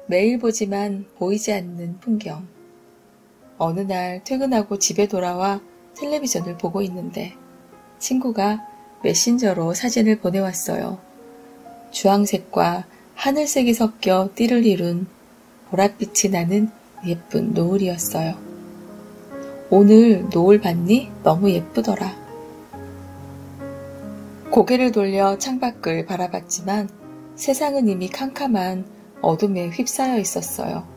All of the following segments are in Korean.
매일 보지만 보이지 않는 풍경. 어느 날 퇴근하고 집에 돌아와 텔레비전을 보고 있는데 친구가 메신저로 사진을 보내왔어요. 주황색과 하늘색이 섞여 띠를 이룬 보랏빛이 나는 예쁜 노을이었어요. 오늘 노을 봤니? 너무 예쁘더라. 고개를 돌려 창밖을 바라봤지만 세상은 이미 캄캄한 어둠에 휩싸여 있었어요.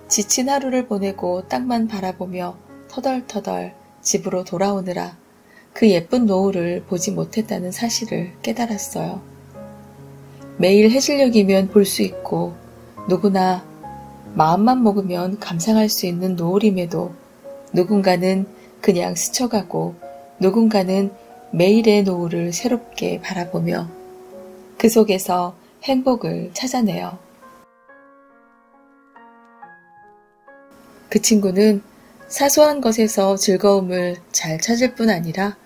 지친 하루를 보내고 땅만 바라보며 터덜터덜 집으로 돌아오느라 그 예쁜 노을을 보지 못했다는 사실을 깨달았어요. 매일 해질녘이면 볼 수 있고 누구나 마음만 먹으면 감상할 수 있는 노을임에도 누군가는 그냥 스쳐가고 누군가는 매일의 노을을 새롭게 바라보며 그 속에서 행복을 찾아내요. 그 친구는 사소한 것에서 즐거움을 잘 찾을 뿐 아니라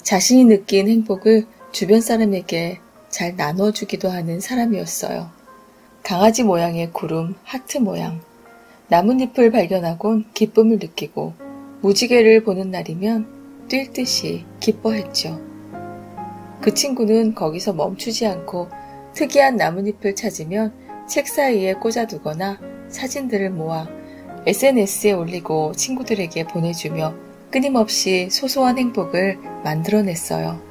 자신이 느낀 행복을 주변 사람에게 잘 나눠주기도 하는 사람이었어요. 강아지 모양의 구름, 하트 모양, 나뭇잎을 발견하곤 기쁨을 느끼고 무지개를 보는 날이면 뛸 듯이 기뻐했죠. 그 친구는 거기서 멈추지 않고 특이한 나뭇잎을 찾으면 책 사이에 꽂아두거나 사진들을 모아 SNS에 올리고 친구들에게 보내주며 끊임없이 소소한 행복을 만들어냈어요.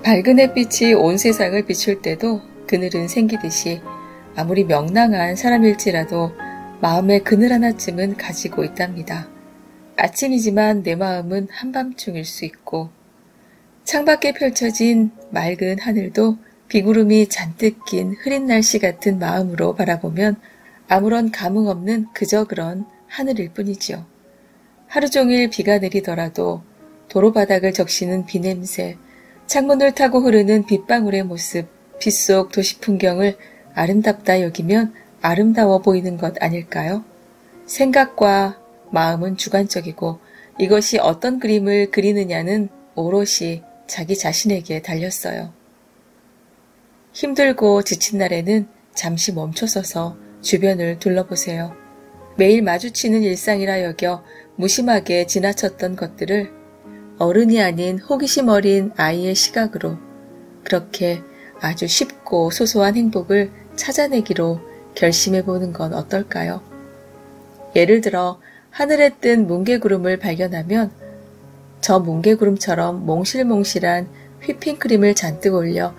밝은 햇빛이 온 세상을 비출 때도 그늘은 생기듯이 아무리 명랑한 사람일지라도 마음에 그늘 하나쯤은 가지고 있답니다. 아침이지만 내 마음은 한밤중일 수 있고 창밖에 펼쳐진 맑은 하늘도 비구름이 잔뜩 낀 흐린 날씨 같은 마음으로 바라보면 아무런 감흥 없는 그저 그런 하늘일 뿐이지요. 하루 종일 비가 내리더라도 도로바닥을 적시는 비냄새, 창문을 타고 흐르는 빗방울의 모습, 빗속 도시 풍경을 아름답다 여기면 아름다워 보이는 것 아닐까요? 생각과 마음은 주관적이고 이것이 어떤 그림을 그리느냐는 오롯이 자기 자신에게 달렸어요. 힘들고 지친 날에는 잠시 멈춰서서 주변을 둘러보세요. 매일 마주치는 일상이라 여겨 무심하게 지나쳤던 것들을 어른이 아닌 호기심 어린 아이의 시각으로 그렇게 아주 쉽고 소소한 행복을 찾아내기로 결심해보는 건 어떨까요? 예를 들어 하늘에 뜬 뭉게구름을 발견하면 저 뭉게구름처럼 몽실몽실한 휘핑크림을 잔뜩 올려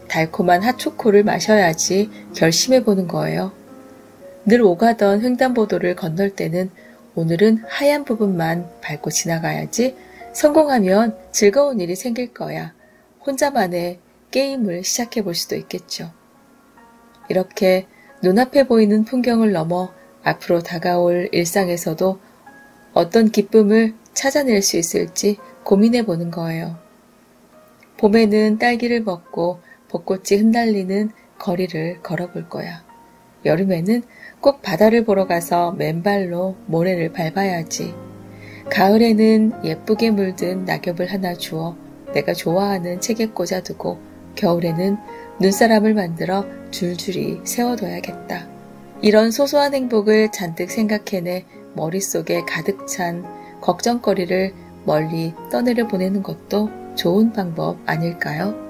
달콤한 핫초코를 마셔야지 결심해보는 거예요. 늘 오가던 횡단보도를 건널 때는 오늘은 하얀 부분만 밟고 지나가야지 성공하면 즐거운 일이 생길 거야. 혼자만의 게임을 시작해볼 수도 있겠죠. 이렇게 눈앞에 보이는 풍경을 넘어 앞으로 다가올 일상에서도 어떤 기쁨을 찾아낼 수 있을지 고민해보는 거예요. 봄에는 딸기를 먹고 벚꽃이 흩날리는 거리를 걸어볼 거야. 여름에는 꼭 바다를 보러 가서 맨발로 모래를 밟아야지. 가을에는 예쁘게 물든 낙엽을 하나 주워 내가 좋아하는 책에 꽂아두고 겨울에는 눈사람을 만들어 줄줄이 세워둬야겠다. 이런 소소한 행복을 잔뜩 생각해내 머릿속에 가득 찬 걱정거리를 멀리 떠내려 보내는 것도 좋은 방법 아닐까요?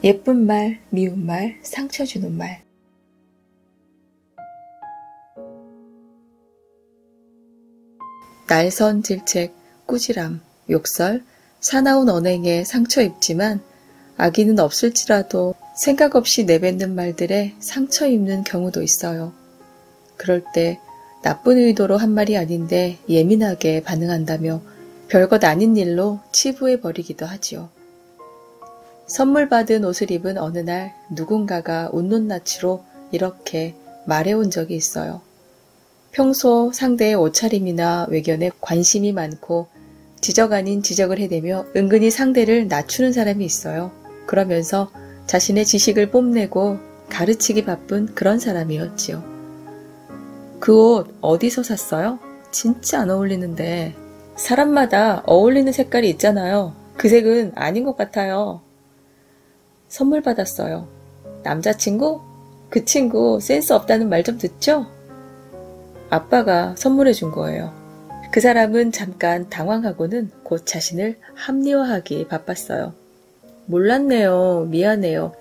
예쁜 말, 미운 말, 상처 주는 말. 날선 질책, 꾸지람, 욕설, 사나운 언행에 상처 입지만 악의는 없을지라도 생각 없이 내뱉는 말들에 상처 입는 경우도 있어요. 그럴 때 나쁜 의도로 한 말이 아닌데 예민하게 반응한다며 별것 아닌 일로 치부해버리기도 하지요. 선물 받은 옷을 입은 어느 날 누군가가 웃는 낯으로 이렇게 말해온 적이 있어요. 평소 상대의 옷차림이나 외견에 관심이 많고 지적 아닌 지적을 해대며 은근히 상대를 낮추는 사람이 있어요. 그러면서 자신의 지식을 뽐내고 가르치기 바쁜 그런 사람이었지요. 그 옷 어디서 샀어요? 진짜 안 어울리는데. 사람마다 어울리는 색깔이 있잖아요. 그 색은 아닌 것 같아요. 선물 받았어요. 남자친구? 그 친구 센스 없다는 말 좀 듣죠? 아빠가 선물해 준 거예요. 그 사람은 잠깐 당황하고는 곧 자신을 합리화하기 바빴어요. 몰랐네요. 미안해요.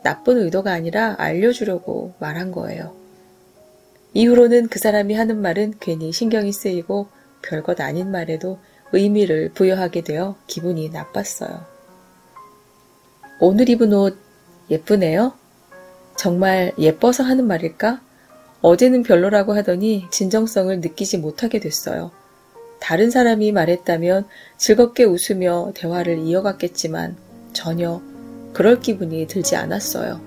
나쁜 의도가 아니라 알려주려고 말한 거예요. 이후로는 그 사람이 하는 말은 괜히 신경이 쓰이고 별것 아닌 말에도 의미를 부여하게 되어 기분이 나빴어요. 오늘 입은 옷 예쁘네요? 정말 예뻐서 하는 말일까? 어제는 별로라고 하더니 진정성을 느끼지 못하게 됐어요. 다른 사람이 말했다면 즐겁게 웃으며 대화를 이어갔겠지만 전혀 그럴 기분이 들지 않았어요.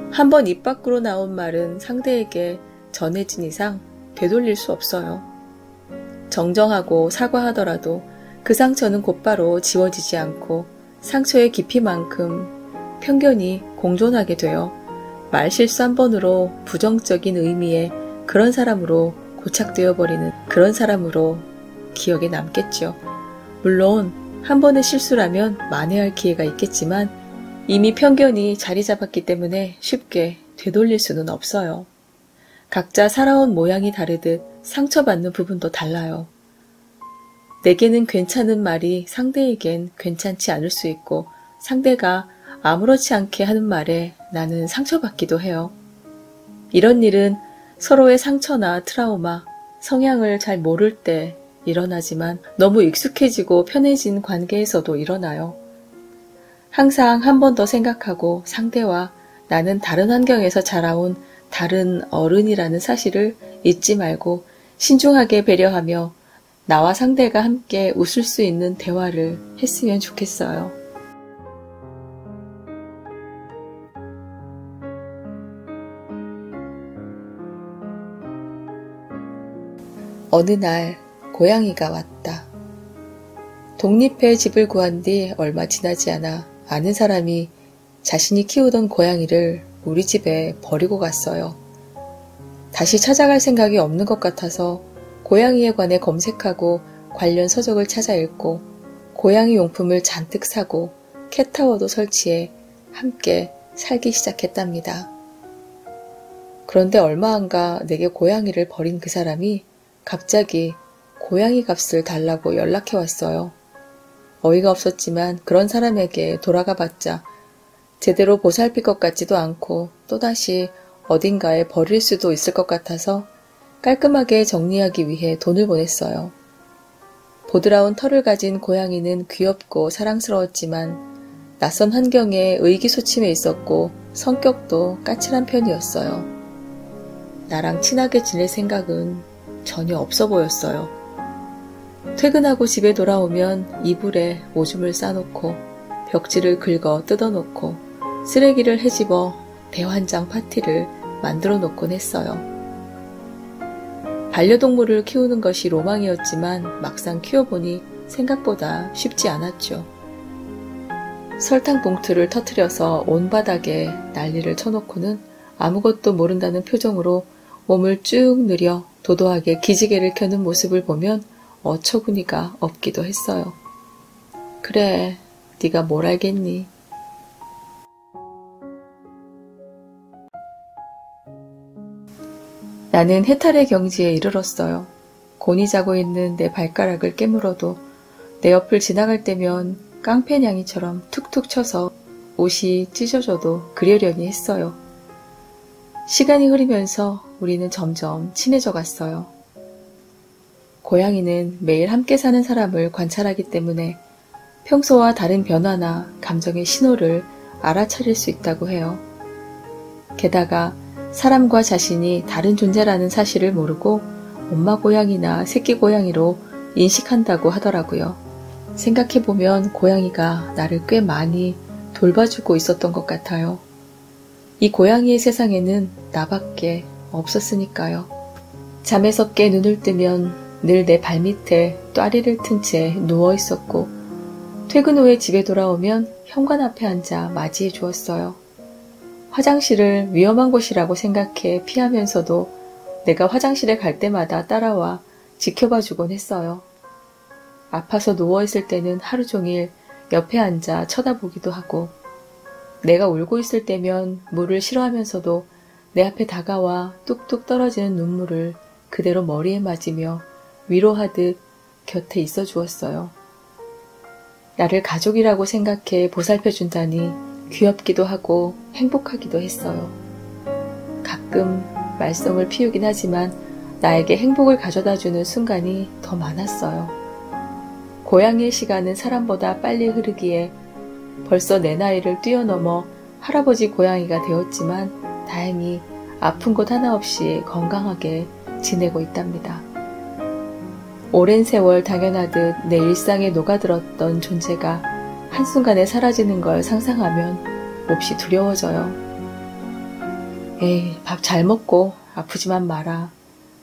한번 입 밖으로 나온 말은 상대에게 전해진 이상 되돌릴 수 없어요. 정정하고 사과하더라도 그 상처는 곧바로 지워지지 않고 상처의 깊이만큼 편견이 공존하게 되어 말실수 한 번으로 부정적인 의미의 그런 사람으로 고착되어 버리는 그런 사람으로 기억에 남겠죠. 물론 한 번의 실수라면 만회할 기회가 있겠지만 이미 편견이 자리 잡았기 때문에 쉽게 되돌릴 수는 없어요. 각자 살아온 모양이 다르듯 상처받는 부분도 달라요. 내게는 괜찮은 말이 상대에겐 괜찮지 않을 수 있고 상대가 아무렇지 않게 하는 말에 나는 상처받기도 해요. 이런 일은 서로의 상처나 트라우마, 성향을 잘 모를 때 일어나지만 너무 익숙해지고 편해진 관계에서도 일어나요. 항상 한 번 더 생각하고 상대와 나는 다른 환경에서 자라온 다른 어른이라는 사실을 잊지 말고 신중하게 배려하며 나와 상대가 함께 웃을 수 있는 대화를 했으면 좋겠어요. 어느 날 고양이가 왔다. 독립해 집을 구한 뒤 얼마 지나지 않아 아는 사람이 자신이 키우던 고양이를 우리 집에 버리고 갔어요. 다시 찾아갈 생각이 없는 것 같아서 고양이에 관해 검색하고 관련 서적을 찾아 읽고 고양이 용품을 잔뜩 사고 캣타워도 설치해 함께 살기 시작했답니다. 그런데 얼마 안 가 내게 고양이를 버린 그 사람이 갑자기 고양이 값을 달라고 연락해 왔어요. 어이가 없었지만 그런 사람에게 돌아가 봤자 제대로 보살필 것 같지도 않고 또다시 어딘가에 버릴 수도 있을 것 같아서 깔끔하게 정리하기 위해 돈을 보냈어요. 보드라운 털을 가진 고양이는 귀엽고 사랑스러웠지만 낯선 환경에 의기소침해 있었고 성격도 까칠한 편이었어요. 나랑 친하게 지낼 생각은 전혀 없어 보였어요. 퇴근하고 집에 돌아오면 이불에 오줌을 싸놓고 벽지를 긁어 뜯어놓고 쓰레기를 헤집어 대환장 파티를 만들어 놓곤 했어요. 반려동물을 키우는 것이 로망이었지만 막상 키워보니 생각보다 쉽지 않았죠. 설탕 봉투를 터뜨려서 온 바닥에 난리를 쳐놓고는 아무것도 모른다는 표정으로 몸을 쭉 늘여 도도하게 기지개를 켜는 모습을 보면 어처구니가 없기도 했어요. 그래, 네가 뭘 알겠니? 나는 해탈의 경지에 이르렀어요. 곤히 자고 있는 내 발가락을 깨물어도 내 옆을 지나갈 때면 깡패냥이처럼 툭툭 쳐서 옷이 찢어져도 그러려니 했어요. 시간이 흐르면서 우리는 점점 친해져 갔어요. 고양이는 매일 함께 사는 사람을 관찰하기 때문에 평소와 다른 변화나 감정의 신호를 알아차릴 수 있다고 해요. 게다가 사람과 자신이 다른 존재라는 사실을 모르고 엄마 고양이나 새끼 고양이로 인식한다고 하더라고요. 생각해보면 고양이가 나를 꽤 많이 돌봐주고 있었던 것 같아요. 이 고양이의 세상에는 나밖에 없었으니까요. 잠에서 깨 눈을 뜨면 늘 내 발밑에 또아리를 튼 채 누워 있었고 퇴근 후에 집에 돌아오면 현관 앞에 앉아 맞이해 주었어요. 화장실을 위험한 곳이라고 생각해 피하면서도 내가 화장실에 갈 때마다 따라와 지켜봐주곤 했어요. 아파서 누워있을 때는 하루 종일 옆에 앉아 쳐다보기도 하고, 내가 울고 있을 때면 물을 싫어하면서도 내 앞에 다가와 뚝뚝 떨어지는 눈물을 그대로 머리에 맞으며 위로하듯 곁에 있어 주었어요. 나를 가족이라고 생각해 보살펴준다니 귀엽기도 하고 행복하기도 했어요. 가끔 말썽을 피우긴 하지만 나에게 행복을 가져다주는 순간이 더 많았어요. 고양이의 시간은 사람보다 빨리 흐르기에 벌써 내 나이를 뛰어넘어 할아버지 고양이가 되었지만 다행히 아픈 곳 하나 없이 건강하게 지내고 있답니다. 오랜 세월 당연하듯 내 일상에 녹아들었던 존재가 한순간에 사라지는 걸 상상하면 몹시 두려워져요. 에이, 밥 잘 먹고 아프지만 마라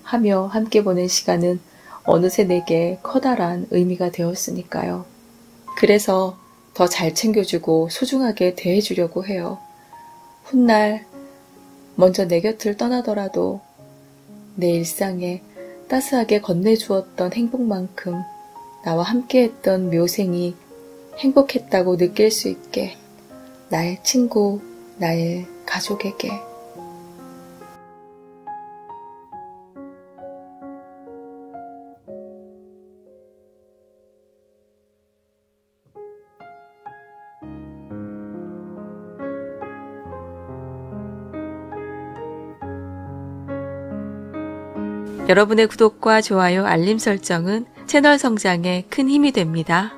하며 함께 보낸 시간은 어느새 내게 커다란 의미가 되었으니까요. 그래서 더 잘 챙겨주고 소중하게 대해주려고 해요. 훗날 먼저 내 곁을 떠나더라도 내 일상에 따스하게 건네주었던 행복만큼 나와 함께했던 묘생이 행복했다고 느낄 수 있게, 나의 친구, 나의 가족에게. 여러분의 구독과 좋아요, 알림 설정은 채널 성장에 큰 힘이 됩니다.